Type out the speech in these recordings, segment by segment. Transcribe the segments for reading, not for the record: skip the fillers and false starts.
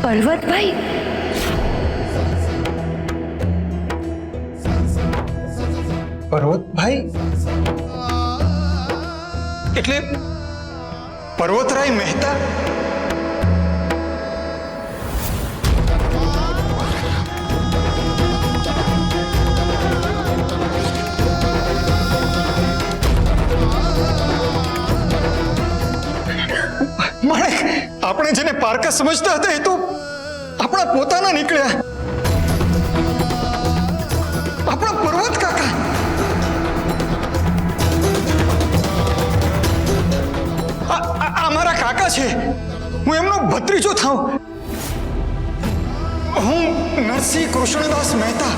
પર્વતભાઈ, પર્વતભાઈ એટલે પર્વતરાય મહેતા? માણેક, આપણે જેને પારકા સમજતા હતા એ તો આપણા પોતાના નીકળ્યા. આપણા પર્વત કાકા. આ મારા કાકા છે. હું એમનો ભત્રીજો થાઉં. હું નરસિંહ કૃષ્ણદાસ મહેતા.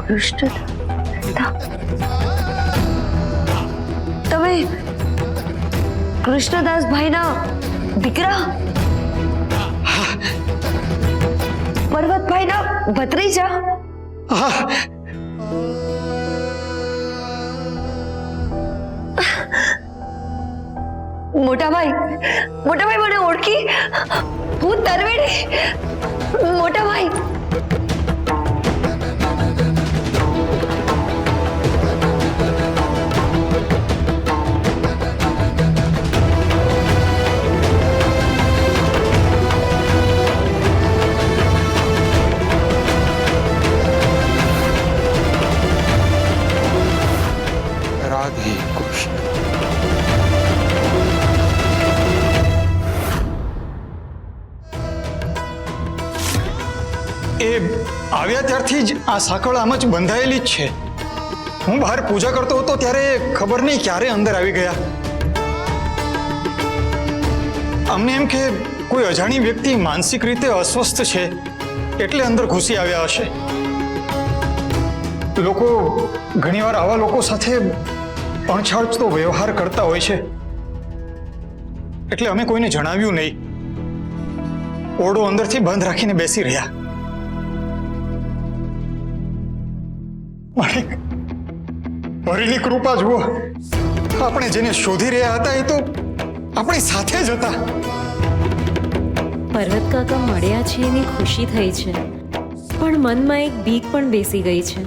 કૃષ્ણ, તમે કૃષ્ણદાસભાઈના દીકરા, પર્વતભાઈના ભત્રીજા? હા, મોટાભાઈ, મોટાભાઈ મને ઓળખી? હું તરવેડી. મોટાભાઈ, રાધે કૃષ્ણ. એ આવ્યા ત્યારથી જ આ સાંકળ આમ જ બંધાયેલી જ છે. હું બહાર પૂજા કરતો હતો ત્યારે ખબર નહીં ક્યારે અંદર આવી ગયા. અમને એમ કે કોઈ અજાણી વ્યક્તિ માનસિક રીતે અસ્વસ્થ છે એટલે અંદર ઘૂસી આવ્યા હશે. લોકો ઘણીવાર આવા લોકો સાથે અણછાળતો વ્યવહાર કરતા હોય છે એટલે અમે કોઈને જણાવ્યું નહીં. ઓરડો અંદરથી બંધ રાખીને બેસી રહ્યા. માણેક, હરિની કૃપા જુઓ. આપણે જેને શોધી રહ્યા હતા એ તો આપણી સાથે જ હતા. પર્વત કાકા મળ્યા છે એની ખુશી થઈ છે, પણ મનમાં એક બીક પણ બેસી ગઈ છે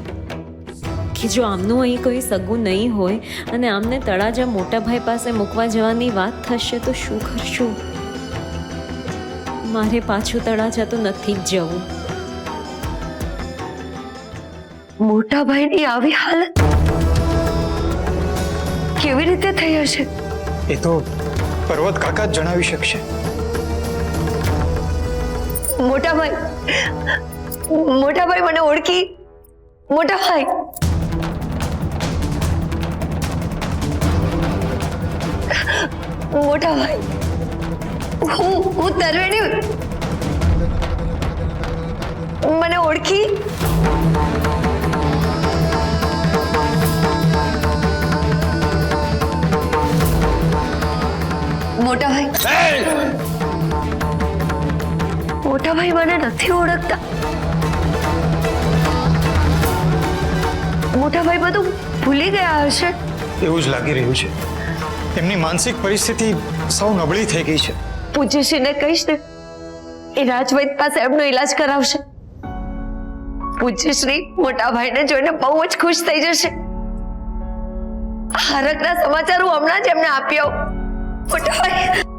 કે જો આમનું અહીં કોઈ સગું નહીં હોય અને આમને તળાજા મોટાભાઈ પાસે મૂકવા જવાની વાત થશે તો શું કરશું? મારે પાછું તળાજા તો નથી જ જવું. મોટાભાઈની આવી હાલત કેવી રીતે થઈ હશે? એ તો પર્વત કાકા જ જણાવી શકશે. મોટાભાઈ, મોટાભાઈ મને ઓળખી? મોટાભાઈ, મોટાભાઈ, હું તરવેડી. મને ઓળખી? મોટાભાઈ, મોટાભાઈ મને નથી ઓળખતા. મોટાભાઈ બધું ભૂલી ગયા હશે. એવું જ લાગી રહ્યું છે. એમની માનસિક પરિસ્થિતિ સૌ નબળી થઈ ગઈ છે. પૂજ્યશ્રીને કહીશ ને, એ રાજવૈદ પાસે એમનો ઈલાજ કરાવશે. પૂજ્યશ્રી મોટાભાઈને જોઈને બહુ જ ખુશ થઈ જશે. હરકના સમાચાર હું હમણાં જ એમને આપી આવું. મોટાભાઈ,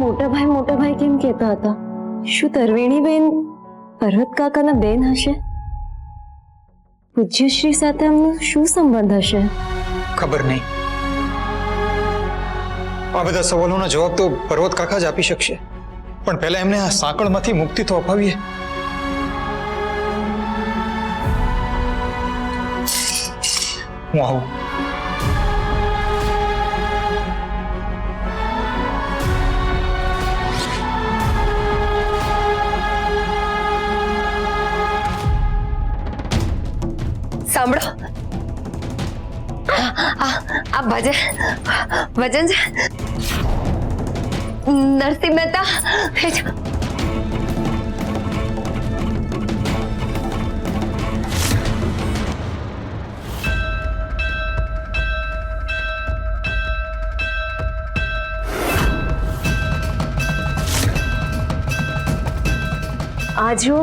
મોટાભાઈ મોટાભાઈ કેમ કહેતા હતા? શું તરવેણી બેન પર્વત કાકાના બેન હશે? પૂજ્યશ્રી સાથે એમનો શું સંબંધ હશે? ખબર નહીં. આ બધા સવાલોના જવાબ તો પર્વત કાકા જ આપી શકશે. પણ પહેલા એમને આ સાંકળમાંથી મુક્તિ તો અપાવીએ. હું આવું. સાંભળો, આ વજન છે નરસિંહ મહેતા એ જ. આ જો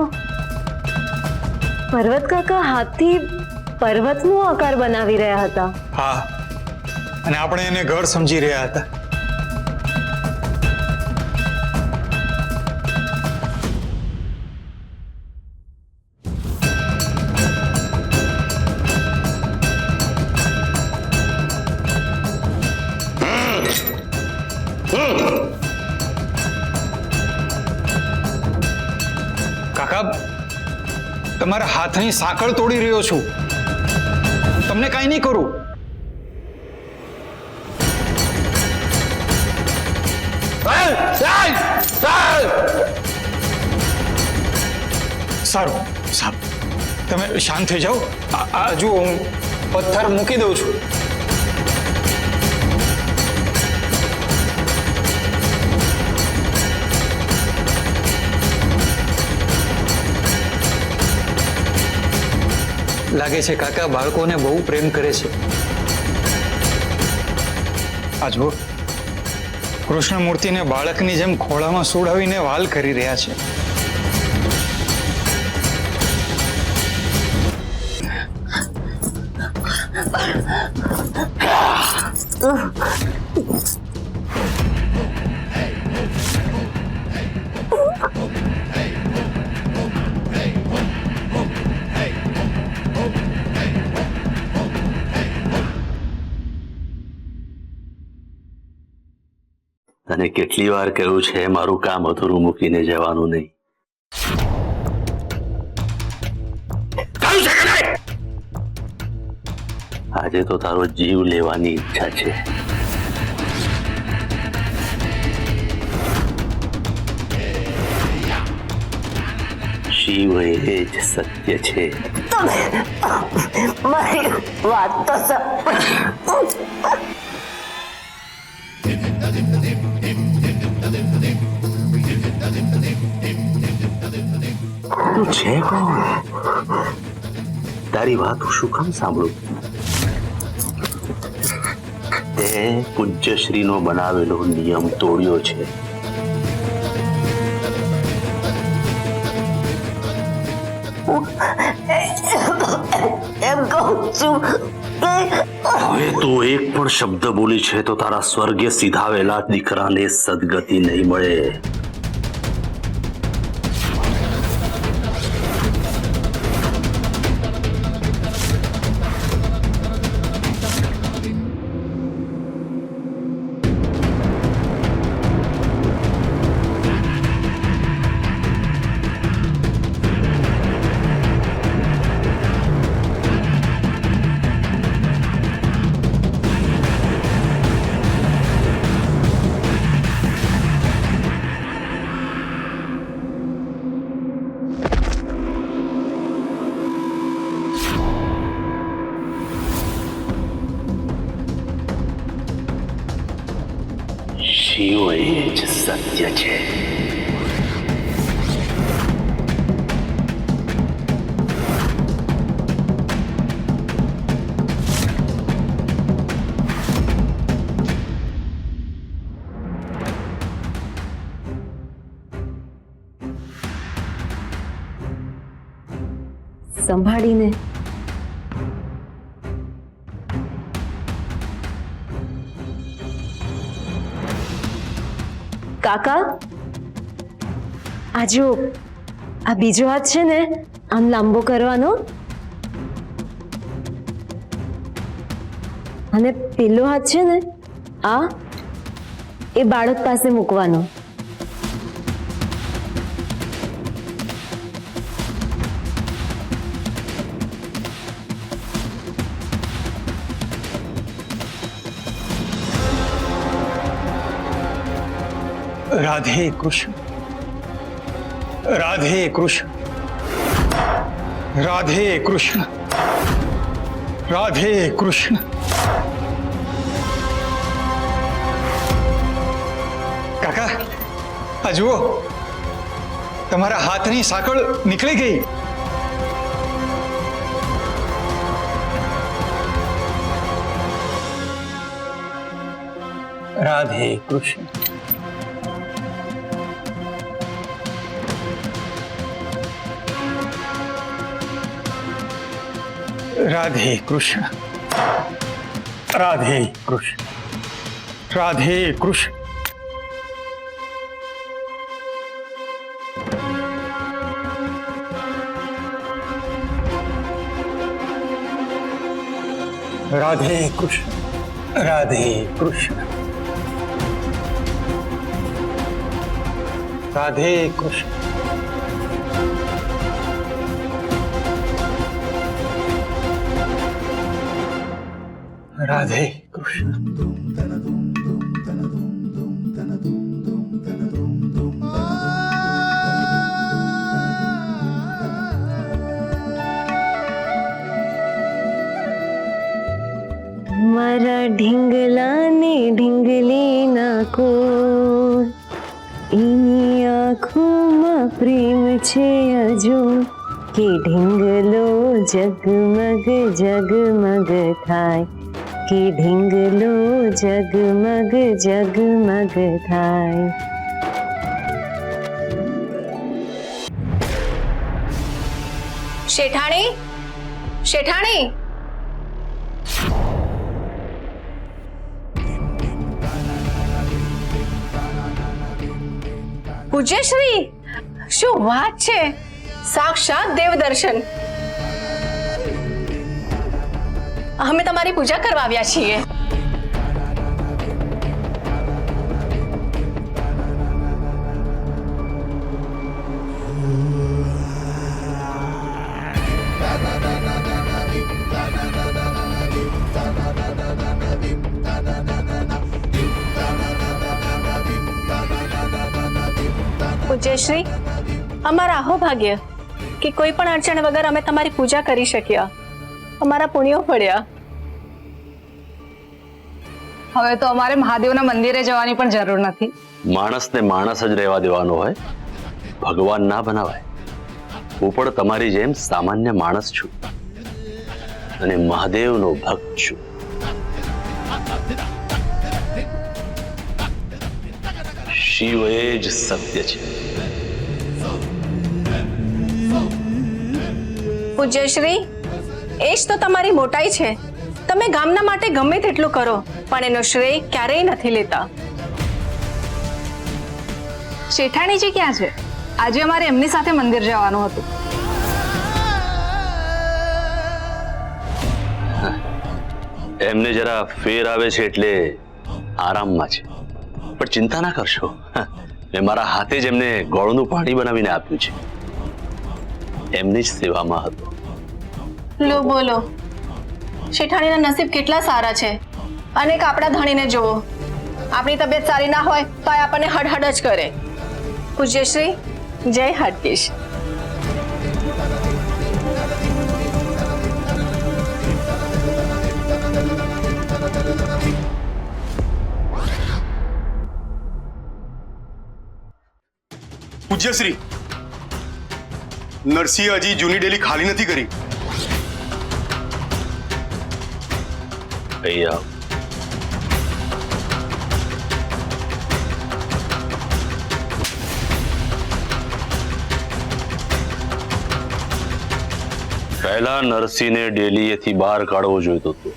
પર્વત કાકા હાથથી પર્વતનો આકાર બનાવી રહ્યા હતા. હા, અને આપણે એને ઘર સમજી રહ્યા હતા. કાકા, તમારા હાથની સાંકળ તોડી રહ્યો છું. તમને કાંઈ નહીં કરું. સારું સાહેબ, તમે શાંત થઈ જાઓ. આ જુઓ, હું પથ્થર મૂકી દઉં છું. લાગે છે કાકા બાળકોને બહુ પ્રેમ કરે છે. આ જુઓ, કૃષ્ણ મૂર્તિને બાળકની જેમ ખોળામાં સુડાવીને વાલ કરી રહ્યા છે. તને કેટલી વાર કહ્યું છે મારું કામ અધૂરું મૂકીને જવાનું નહીં. આજે તો તારો જીવ લેવાની ઈચ્છા છે. શિવ એ જ સત્ય છે. મારી વાત તો તું છે કોણ? તારી વાત હું શું કામ સાંભળું? તે પૂજ્યશ્રીનો બનાવેલો નિયમ તોડ્યો છે. એમ કહું છું કે હવે તું એક પણ શબ્દ બોલી છે તો તારા સ્વર્ગે સીધાવેલા દીકરાને સદગતિ નહીં મળે. શિવ એ જ સત્ય છે. સંભાળીને. કાકા, આ જો આ બીજો હાથ છે ને આમ લાંબો કરવાનો, અને પેલો હાથ છે ને આ એ બાળક પાસે મૂકવાનો. રાધે કૃષ્ણ, રાધે કૃષ્ણ, રાધે કૃષ્ણ. રાધે કૃષ્ણ. કાકા, આ જુઓ, તમારા હાથની સાંકળ નીકળી ગઈ. રાધે કૃષ્ણ. રાધે કૃષ્ણ. રાધે કૃષ્ણ. રાધે કૃષ્ણ. રાધે કૃષ્ણ. રાધે કૃષ્ણ. રાધે કૃષ્ણ. રાધે કૃષ્ણ. મારા ઢીંગલાને ઢીંગલી નાખો, એની આંખોમાં પ્રેમ છે હજુ, કે ઢીંગલો જગમગ જગમગ થાય, કે ઢીંગલો જગમગ જગમગ થાય. શેઠાણી, શેઠાણી, પૂજ્યશ્રી, શું વાત છે! સાક્ષાત દેવદર્શન. અમે તમારી પૂજા કરવા આવ્યા છીએ. પૂજ્યશ્રી, અમારા આહો ભાગ્ય કે કોઈ પણ અડચણ વગર અમે તમારી પૂજા કરી શક્યા. અમારા પુણ્યો પડ્યા. હવે તો અમારે મહાદેવના મંદિરે જવાની પણ જરૂર નથી. માણસને માણસ જ રહેવા દેવાનો હોય, ભગવાન ના બનાવાય. હું પણ તમારી જેમ સામાન્ય માણસ છું અને મહાદેવનો ભક્ત છું. શિવ એ જ સત્ય છે. પૂજ્યશ્રી, એ જ તો તમારી મોટાઈ છે. તમે ગામના માટે ગમે તેટલું કરો, પણ એનો શ્રેય ક્યારેય નથી લેતા. શેઠાણીજી ક્યાં છે? આજે અમારે એમની સાથે મંદિર જવાનું હતું. એમને જરા ફેર આવે છે એટલે આરામમાં છે, પણ ચિંતા ના કરશો. મેં મારા હાથે જ એમને ગોળનું પાણી બનાવીને આપ્યું છે. એમની જ સેવામાં હતો. લો બોલો, શેઠાણીના નસીબ કેટલા સારા છે. અને આપણા ધણીને જુઓ, આપણી તબિયત સારી ના હોય તો આપણને હડહડ જ કરે. પૂજ્યશ્રી, જય હાટકેશ. પૂજ્યશ્રી, નરસિંહ હજી જૂની ડેલી ખાલી નથી કરી. અહીંયા પહેલા નરસિંહને ડેલીએથી બહાર કાઢવો જોઈતો હતો,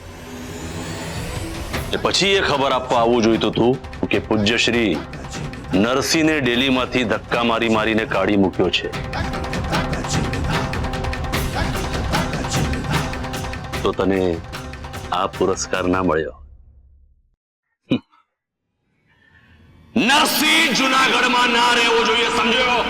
પછી એ ખબર આપવા આવવું જોઈતું હતું કે પૂજ્યશ્રી નરસિંહને ડેલીમાંથી ધક્કા મારી મારીને કાઢી મૂક્યો છે. તો તને આ પુરસ્કાર ના મળ્યો. નરસિંહ જુનાગઢમાં ના રહેવો જોઈએ, સમજ્યો?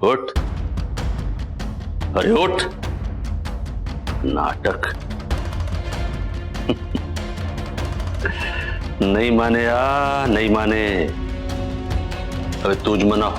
उठ, अरे उठ। नाटक। नहीं माने नहीं माने। હવે તું જ મનાવ।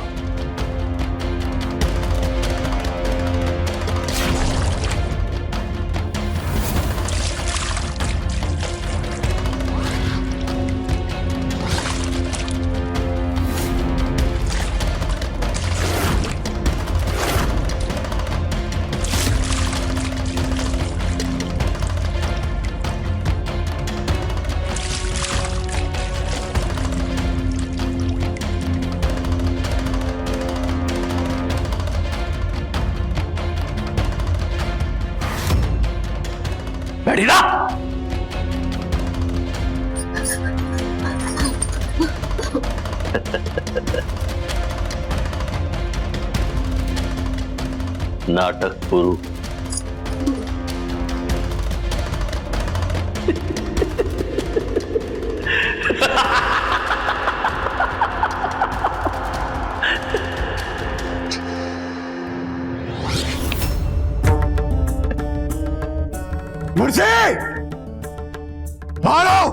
बैठी रहा। नाटक पूરું। मुर्से बाहर आओ।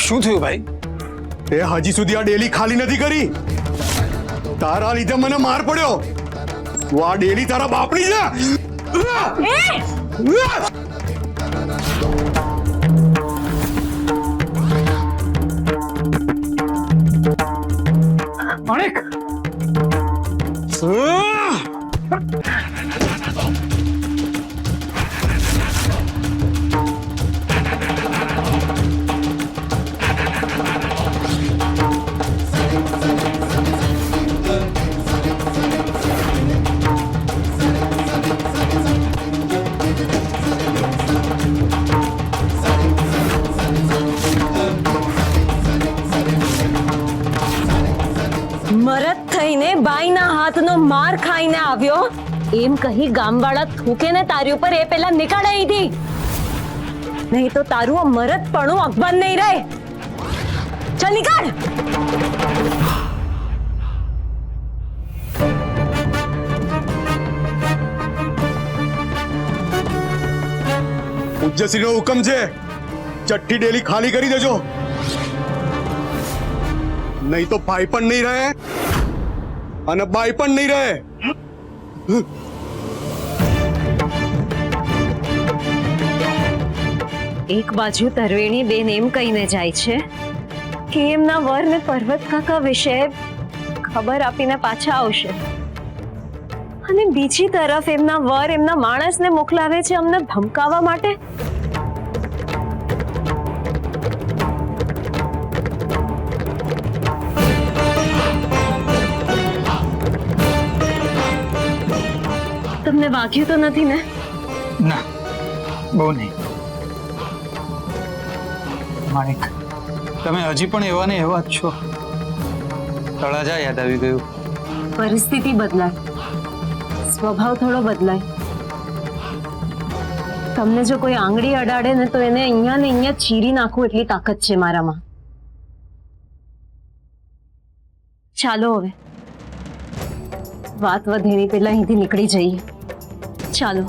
શું થયું ભાઈ? તે હજી સુધી આ ડેલી ખાલી નથી કરી. તારા લીધે મને માર પડ્યો. તું આ ડેલી તારા બાપની છે. માણેક, મરદ થઈને બાઈના હાથનો માર ખાઈને આવ્યો એમ કહી ગામવાળા થૂકે ને તારી ઉપર એ પેલા નીકળ અહીંથી, નહીં તો તારું આ મરદપણું અકબર નહીં રહે. ચાલ નીકળ. પૂજ્યશ્રીનો હુકમ છે, ચટ્ટી ડેલી ખાલી કરી દેજો, નહીં તો ભાઈ પણ નહીં રહે અને બાઈ પણ નહીં રહે. એક બાજુ તરવેણી બેન એમ કહીને જાય છે કે એમના વરને પર્વત કાકા વિશે ખબર આપીને પાછા આવશે, અને બીજી તરફ એમના વર એમના માણસને મોકલાવે છે અમને ધમકાવવા માટે. તમને વાગ્યું તો નથી ને? ના, બહુ નહીં. માણેક, તમે હજી પણ એવા ને એવા જ છો. તળાજા યાદ આવી ગયું. પરિસ્થિતિ બદલાય, સ્વભાવ થોડો બદલાય. તમને જો કોઈ આંગળી અડાડે ને તો એને અહીંયા ને અહીંયા ચીરી નાખવું એટલી તાકાત છે મારામાં. ચાલો હવે, વાત વધે એની પહેલા અહીંથી નીકળી જઈએ. ચાલો.